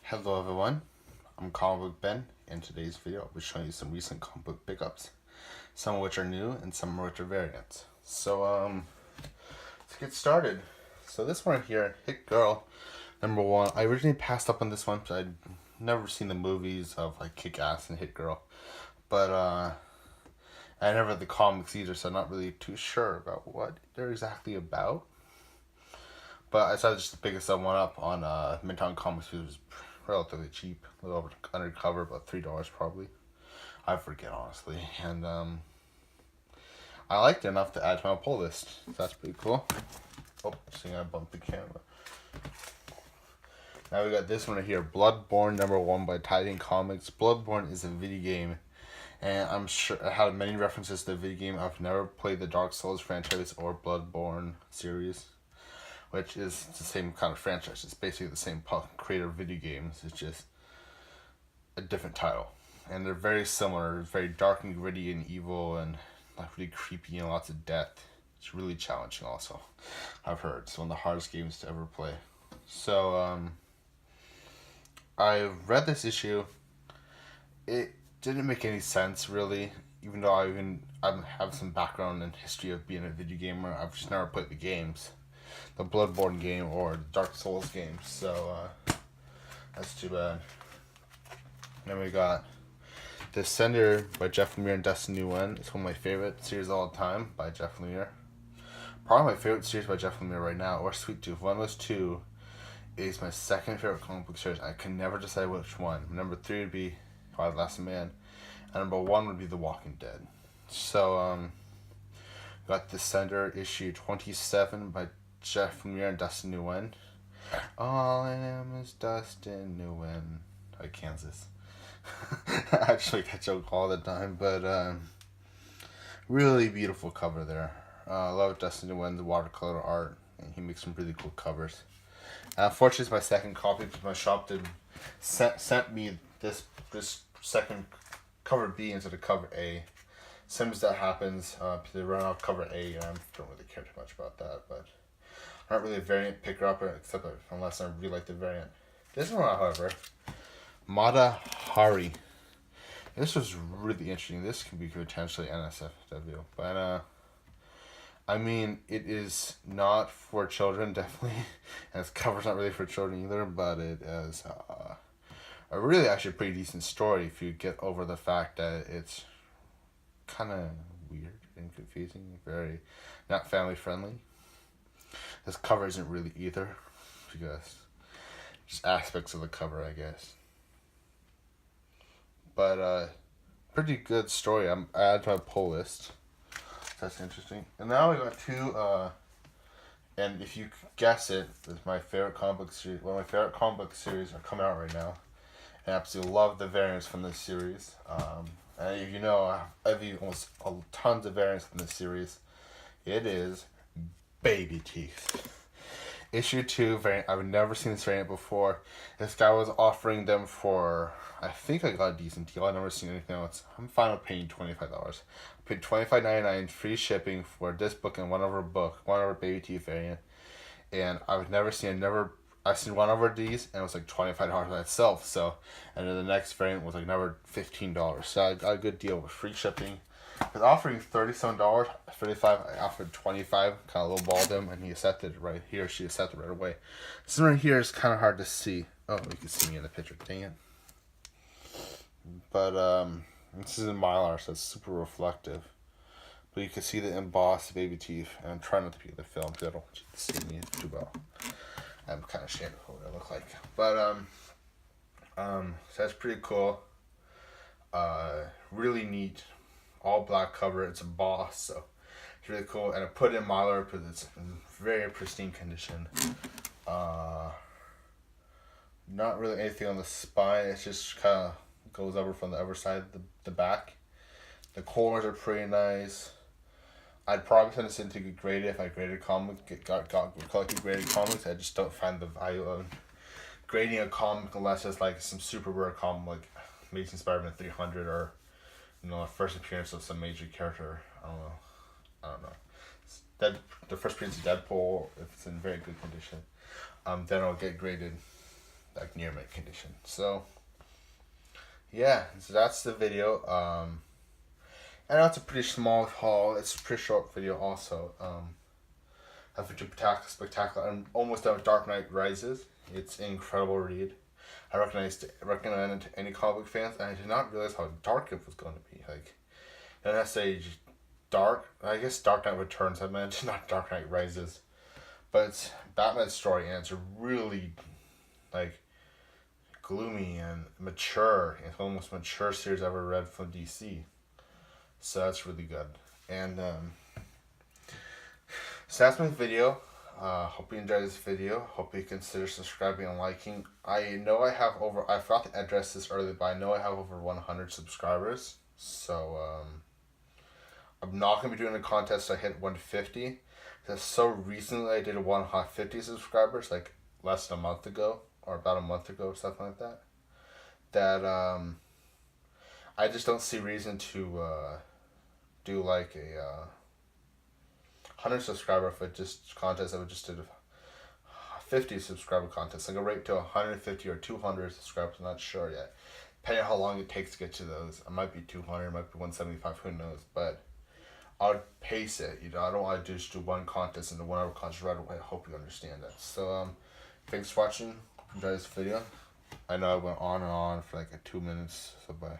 Hello everyone, I'm Comic Book Ben. In today's video, I'll be showing you some recent comic book pickups, some of which are new and some of which are variants. So, let's get started. So this one right here, Hit Girl, #1. I originally passed up on this one because I'd never seen the movies of like Kick Ass and Hit Girl, but I never read the comics either, so I'm not really too sure about what they're exactly about. But I decided just to pick this one up on Midtown Comics, which was relatively cheap, a little over undercover, about $3 probably. I forget honestly, and I liked it enough to add to my pull list. So that's pretty cool. Oh, see, I bumped the camera. Now we got this one right here, Bloodborne #1 by Titan Comics. Bloodborne is a video game, and I'm sure it had many references to the video game. I've never played the Dark Souls franchise or Bloodborne series, which is the same kind of franchise. It's basically the same creator of video games. It's just a different title. And they're very similar, very dark and gritty and evil and like really creepy and lots of death. It's really challenging also, I've heard. It's one of the hardest games to ever play. So, I read this issue. It didn't make any sense really, even though I have some background and history of being a video gamer. I've just never played the games, the Bloodborne game or the Dark Souls game. So that's too bad. Then we got Descender by Jeff Lemire and Dustin Nguyen. It's one of my favorite series of all time by Jeff Lemire. Probably my favorite series by Jeff Lemire right now, or Sweet Tooth. One was 2 is my second favorite comic book series. I can never decide which one. #3 would be How I Last a Man, and #1 would be The Walking Dead. So got Descender issue 27 by Jeff Lemire and Dustin Nguyen. All I am is Dustin Nguyen. Like Kansas. I actually that joke all the time, but really beautiful cover there. I love Dustin Nguyen's watercolor art, and he makes some really cool covers. Unfortunately, it's my second copy because my shop did sent me this second cover B instead of cover A. Sometimes that happens. They run out of cover A, and I don't really care too much about that. But I'm not really a variant picker upper, except unless I really like the variant. This one, however, Mata Hari. This was really interesting. This could be potentially NSFW, but I mean, it is not for children, definitely, and its cover's not really for children either. But it is a really actually pretty decent story if you get over the fact that it's kind of weird and confusing, very not family friendly. This cover isn't really either, because just aspects of the cover, I guess. But pretty good story. I added to my pull list. That's interesting. And now we got two. And if you guess it, it's my favorite comic book series. One of my favorite comic book series are coming out right now. I absolutely love the variants from this series. And if you know, I've used almost tons of variants from this series. It is Babyteeth. Issue 2 variant. I've never seen this variant before. This guy was offering them for, I think I got a decent deal. I've never seen anything else. I'm fine with paying $25. I paid $25.99 free shipping for this book and one other Babyteeth variant. And I've seen one over these and it was like $25 by itself. So, and then the next variant was like another $15. So I got a good deal with free shipping. I was offering $37, $35. I offered $25, kind of lowballed him, and he accepted it right here. She accepted it right away. This one right here is kind of hard to see. Oh, you can see me in the picture. Dang it. But this is in Mylar, so it's super reflective. But you can see the embossed Babyteeth, and I'm trying not to be in the film because I don't want you to see me too well. I'm kind of ashamed of what I look like. But so that's pretty cool. Really neat. All black cover. It's embossed, so it's really cool. And I put it in Mylar because it's in very pristine condition. Not really anything on the spine. It just kind of goes over from the other side of the back. The corners are pretty nice. I'd probably send this in to get graded if I graded comics, collected graded comics. I just don't find the value of grading a comic unless it's like some super rare comic like Amazing Spider-Man 300 or a first appearance of some major character. I don't know. The first appearance of Deadpool, if it's in very good condition, then I'll get graded. like near mint condition. So yeah, so that's the video. I know it's a pretty small haul. It's a pretty short video also. That's spectacular. I'm almost done with Dark Knight Rises. It's an incredible read. I recommend it to any comic book fans, and I did not realize how dark it was going to be. Like, not necessarily just dark. I guess Dark Knight Returns. I meant not Dark Knight Rises, but it's Batman's story, and it's really like gloomy and mature. It's one of the most mature series I've ever read from DC. So that's really good. And so that's my video. Hope you enjoyed this video. Hope you consider subscribing and liking. I know I have over, I forgot to address this earlier, but I know I have over 100 subscribers. So I'm not going to be doing a contest so I hit 150. Because so recently I did a 150 subscribers, like less than a month ago, or about a month ago, or something like that. That I just don't see reason to do like a 100 subscriber if it just contest. I would just did a 50 subscriber contest. I go right to 150 or 200 subscribers. I'm not sure yet. Depending on how long it takes to get to those. It might be 200, it might be 175, who knows. But I would pace it. You know, I don't want to just do one contest and the 1 hour contest right away. I hope you understand that. So thanks for watching. Enjoy this video. I know I went on and on for like 2 minutes. So bye.